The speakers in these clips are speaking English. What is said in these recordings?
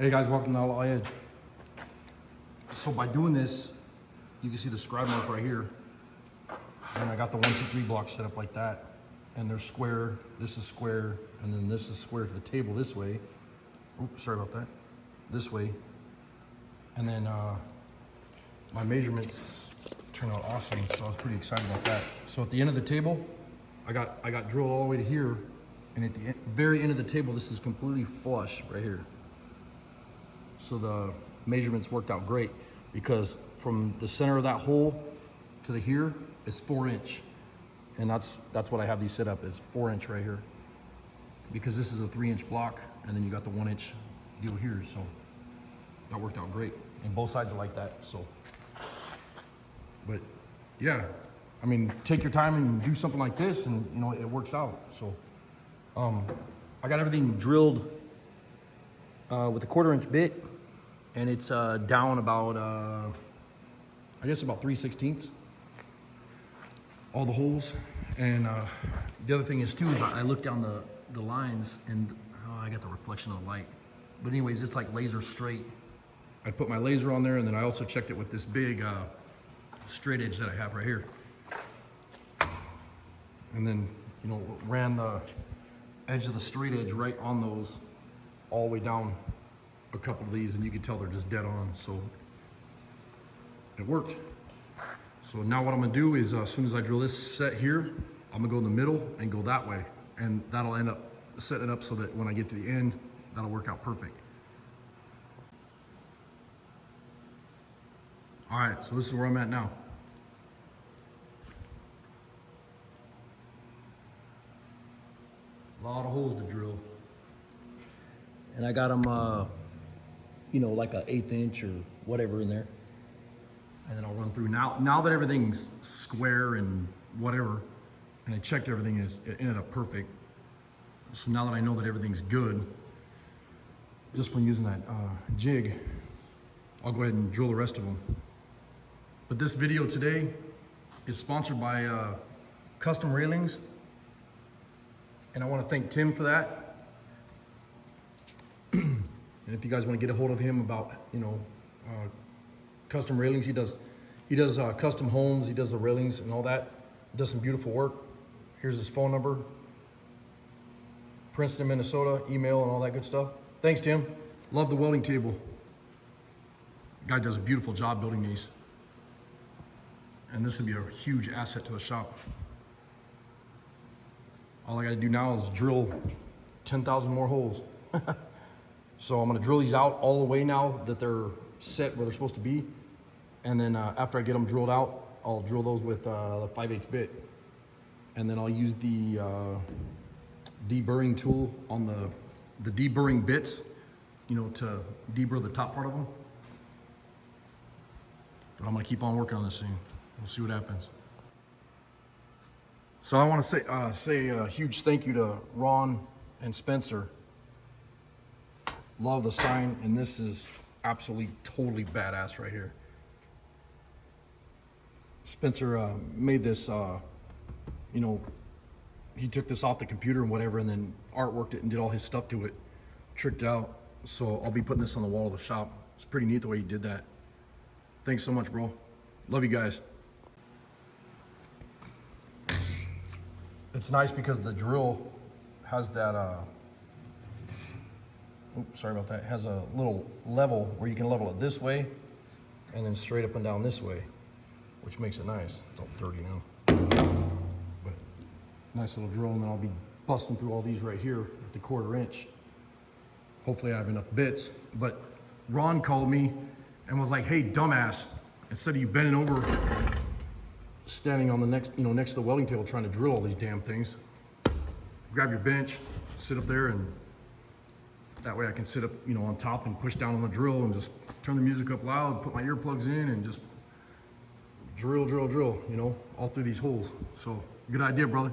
Hey guys, welcome to Outlaw Edge. So by doing this, you can see the scribe mark right here. And I got the 1, 2, 3 blocks set up like that. And they're square, this is square, and then this is square to the table this way. Oops, sorry about that. This way. And then my measurements turned out awesome, so I was pretty excited about that. So at the end of the table, I got drilled all the way to here. And at the very end of the table, this is completely flush right here. So the measurements worked out great because from the center of that hole to the here is 4 inch. And that's what I have these set up, is 4 inch right here. Because this is a 3 inch block and then you got the 1 inch deal here. So that worked out great. And both sides are like that, so. But yeah, I mean, take your time and do something like this and you know, it works out. So I got everything drilled with a 1/4 inch bit, and it's down about, I guess about 3/16 all the holes. And the other thing is too, is I look down the lines and I got the reflection of the light. But anyways, it's like laser straight. I put my laser on there, and then I also checked it with this big straight edge that I have right here. And then, you know, ran the edge of the straight edge right on those all the way down a couple of these, and you can tell they're just dead on, so it worked. So now what I'm gonna do is as soon as I drill this set here, I'm gonna go in the middle and go that way, and that'll end up setting it up so that when I get to the end, that'll work out perfect. All right, so this is where I'm at now. A lot of holes to drill. And I got them, you know, like an 1/8 inch or whatever in there. And then I'll run through. Now that everything's square and whatever, and I checked everything, and it ended up perfect. So now that I know that everything's good, just from using that jig, I'll go ahead and drill the rest of them. But this video today is sponsored by Custom Railings. And I want to thank Tim for that. And if you guys want to get a hold of him about, you know, custom railings, he does custom homes, he does the railings and all that. He does some beautiful work. Here's his phone number. Princeton, Minnesota, email and all that good stuff. Thanks, Tim. Love the welding table. The guy does a beautiful job building these. And this would be a huge asset to the shop. All I gotta do now is drill 10,000 more holes. So I'm gonna drill these out all the way now that they're set where they're supposed to be. And then after I get them drilled out, I'll drill those with the 5/8 bit. And then I'll use the deburring tool on the deburring bits, you know, to deburr the top part of them. But I'm gonna keep on working on this thing. We'll see what happens. So I want to say a huge thank you to Ron and Spencer. Love the sign, and this is absolutely totally badass right here. Spencer made this, you know, he took this off the computer and whatever, and then artworked it and did all his stuff to it, tricked it out. So I'll be putting this on the wall of the shop. It's pretty neat the way he did that. Thanks so much, bro. Love you guys. It's nice because the drill has that, oops, sorry about that. It has a little level where you can level it this way and then straight up and down this way, which makes it nice. It's all dirty now. But nice little drill, and then I'll be busting through all these right here with the 1/4 inch. Hopefully I have enough bits. But Ron called me and was like, hey, dumbass, instead of you bending over, standing on the next to the welding table trying to drill all these damn things, grab your bench, sit up there, and that way I can sit up, you know, on top and push down on the drill and just turn the music up loud, put my earplugs in, and just drill, you know, all through these holes. So good idea, brother.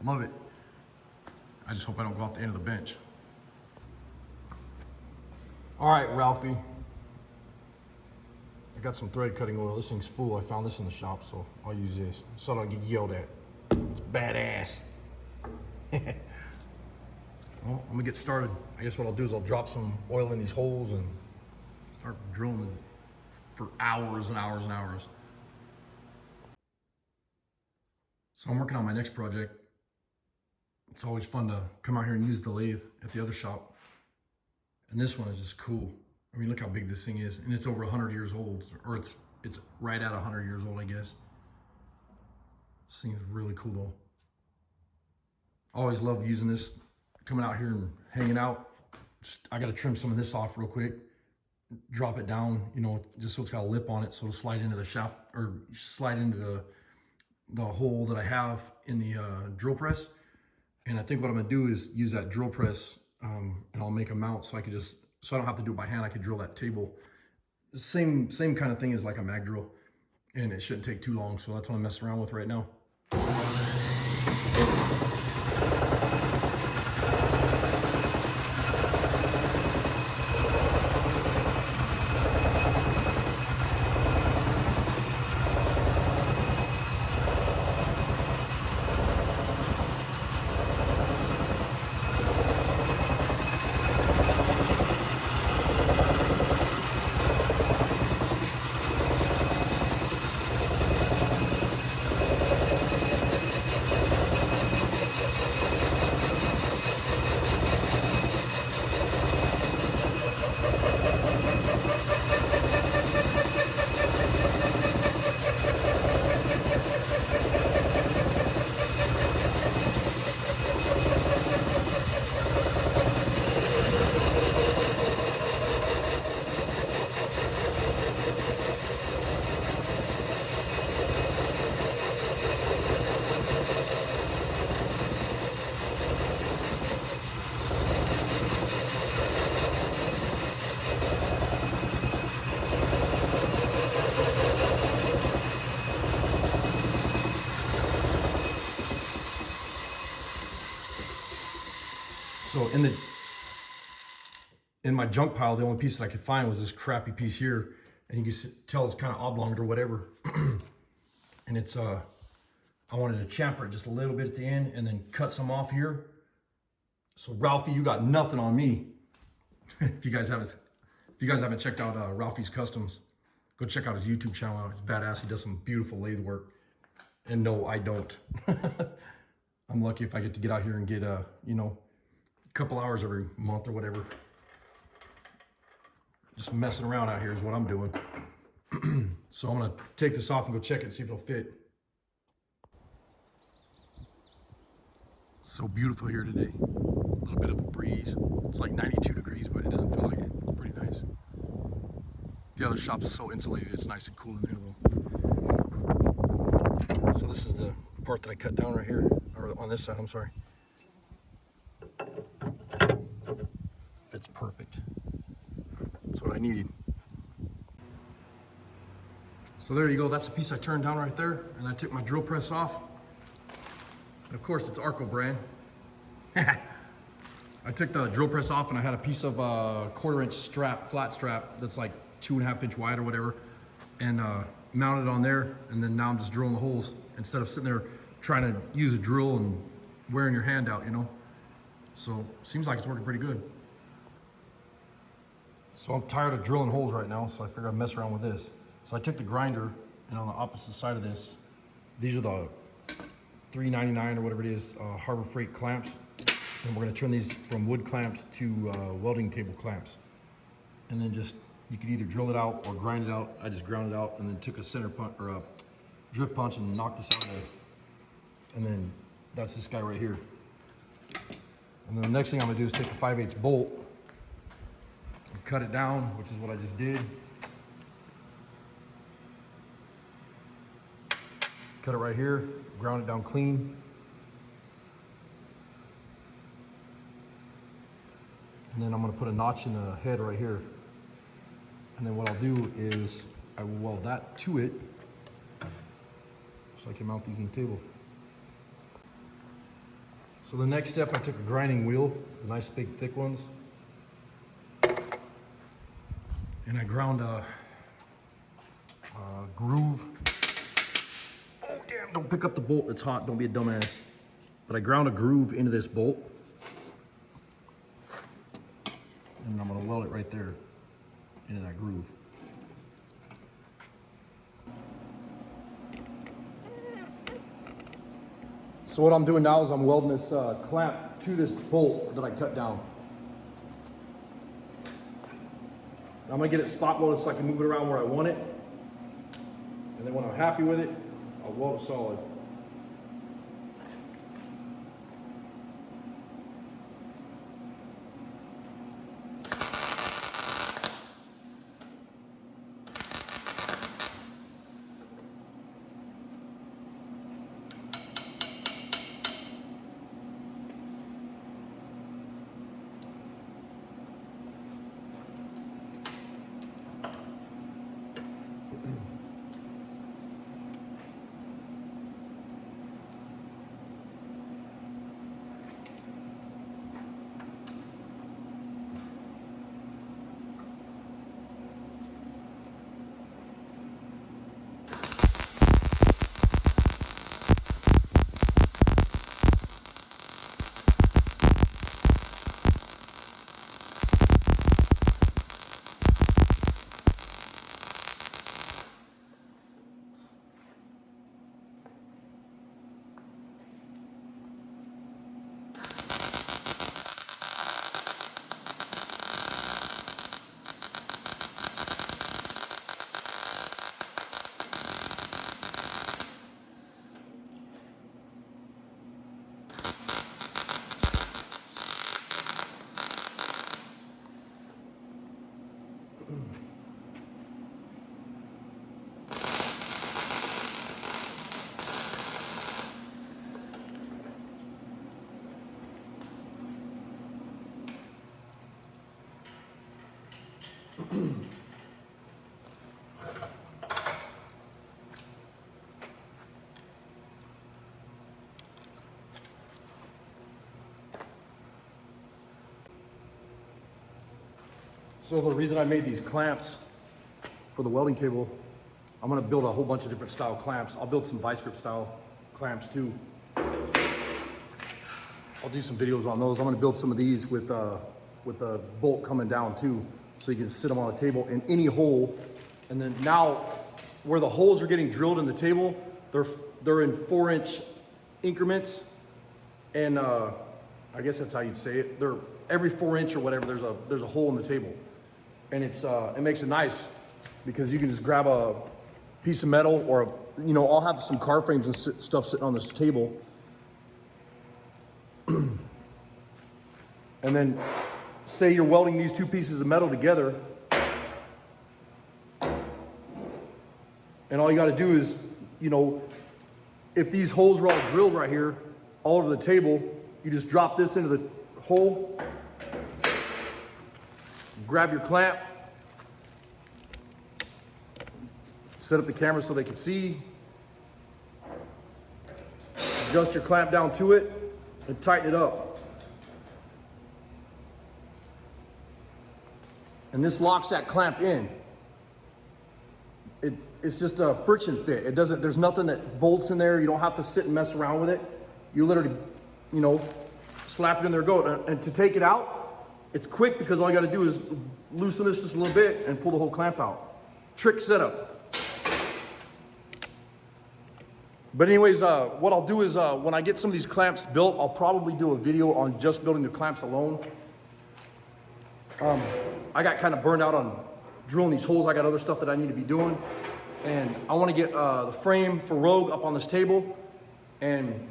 Love it. I just hope I don't go off the end of the bench. All right, Ralphie. I got some thread cutting oil. This thing's full. I found this in the shop, so I'll use this so I don't get yelled at. It's badass. Well, I'm gonna get started. I guess what I'll do is I'll drop some oil in these holes and start drilling for hours and hours and hours. So I'm working on my next project. It's always fun to come out here and use the lathe at the other shop. And this one is just cool. I mean, look how big this thing is. And it's over 100 years old, or it's right at 100 years old, I guess. This thing is really cool though. Always love using this, coming out here and hanging out. I gotta trim some of this off real quick, drop it down, you know, just so it's got a lip on it so it'll slide into the shaft, or slide into the hole that I have in the drill press. And I think what I'm gonna do is use that drill press and I'll make a mount so I could just, so I don't have to do it by hand, I could drill that table. Same kind of thing as like a mag drill, and it shouldn't take too long, so that's what I'm messing around with right now. So in my junk pile, the only piece that I could find was this crappy piece here, and you can tell it's kind of oblonged or whatever. And it's I wanted to chamfer it just a little bit at the end and then cut some off here. So Ralphie, you got nothing on me. If you guys haven't checked out Ralphie's Customs, go check out his YouTube channel. It's badass. He does some beautiful lathe work. And no, I don't. I'm lucky if I get to get out here and get you know, couple hours every month or whatever. Just messing around out here is what I'm doing. So I'm gonna take this off and go check it and see if it'll fit. So beautiful here today. A little bit of a breeze. It's like 92 degrees, but it doesn't feel like it. It's pretty nice. The other shop's so insulated, it's nice and cool in there though. So this is the part that I cut down right here, or on this side, I'm sorry. Fits perfect. That's what I needed. So there you go, that's the piece I turned down right there, and I took my drill press off. And of course, it's Arco brand. I took the drill press off and I had a piece of 1/4 inch strap, flat strap, that's like 2.5 inch wide or whatever, and mounted it on there, and then now I'm just drilling the holes instead of sitting there trying to use a drill and wearing your hand out, you know? So, seems like it's working pretty good. So I'm tired of drilling holes right now, so I figured I'd mess around with this. So I took the grinder, and on the opposite side of this, these are the $3.99 or whatever it is, Harbor Freight clamps. And we're gonna turn these from wood clamps to welding table clamps. And then just, you could either drill it out or grind it out. I just ground it out and then took a center punch, or a drift punch, and knocked this out of there. And then that's this guy right here. And then the next thing I'm gonna do is take a 5/8 bolt and cut it down, which is what I just did. Cut it right here, ground it down clean. And then I'm gonna put a notch in the head right here. And then what I'll do is I will weld that to it so I can mount these in the table. So the next step, I took a grinding wheel, the nice big thick ones, and I ground a groove. Oh damn, don't pick up the bolt, it's hot, don't be a dumbass. But I ground a groove into this bolt. And I'm gonna weld it right there into that groove. So what I'm doing now is I'm welding this clamp to this bolt that I cut down. I'm gonna get it spot welded so I can move it around where I want it. And then when I'm happy with it, I'll weld it solid. So the reason I made these clamps for the welding table, I'm gonna build a whole bunch of different style clamps. I'll build some vice grip style clamps too. I'll do some videos on those. I'm gonna build some of these with the bolt coming down too, so you can sit them on a table in any hole. And then now, where the holes are getting drilled in the table, they're in 4-inch increments, and I guess that's how you'd say it. They're every 4 inch or whatever. There's a hole in the table, and it makes it nice because you can just grab a piece of metal or I'll have some car frames and stuff sitting on this table. And then say you're welding these two pieces of metal together, and all you got to do is, if these holes were all drilled right here all over the table, you just drop this into the hole, grab your clamp, set up the camera so they can see, adjust your clamp down to it, and tighten it up. And this locks that clamp in. It's just a friction fit. It doesn't, there's nothing that bolts in there. You don't have to sit and mess around with it. You literally, slap it in there, go. And to take it out, it's quick because all you gotta do is loosen this just a little bit and pull the whole clamp out. Trick setup. But anyways, what I'll do is when I get some of these clamps built, I'll probably do a video on just building the clamps alone. I got kind of burned out on drilling these holes. I got other stuff that I need to be doing. And I want to get the frame for Rogue up on this table. And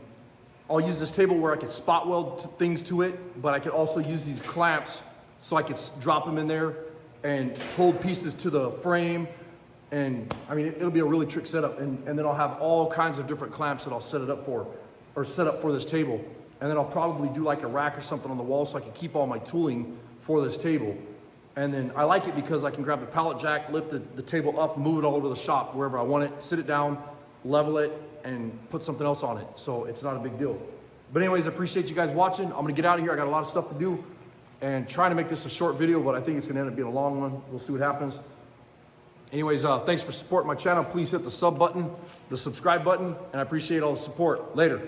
I'll use this table where I can spot weld things to it, but I can also use these clamps so I can drop them in there and hold pieces to the frame. And I mean, it'll be a really trick setup. And then I'll have all kinds of different clamps that I'll set it up for, or set up for this table. And then I'll probably do like a rack or something on the wall so I can keep all my tooling for this table. And then I like it because I can grab the pallet jack, lift the table up, move it all over the shop, wherever I want it, sit it down, level it, and put something else on it. So it's not a big deal. But anyways, I appreciate you guys watching. I'm gonna get out of here. I got a lot of stuff to do and trying to make this a short video, but I think it's gonna end up being a long one. We'll see what happens. Anyways, thanks for supporting my channel. Please hit the sub button, the subscribe button, and I appreciate all the support. Later.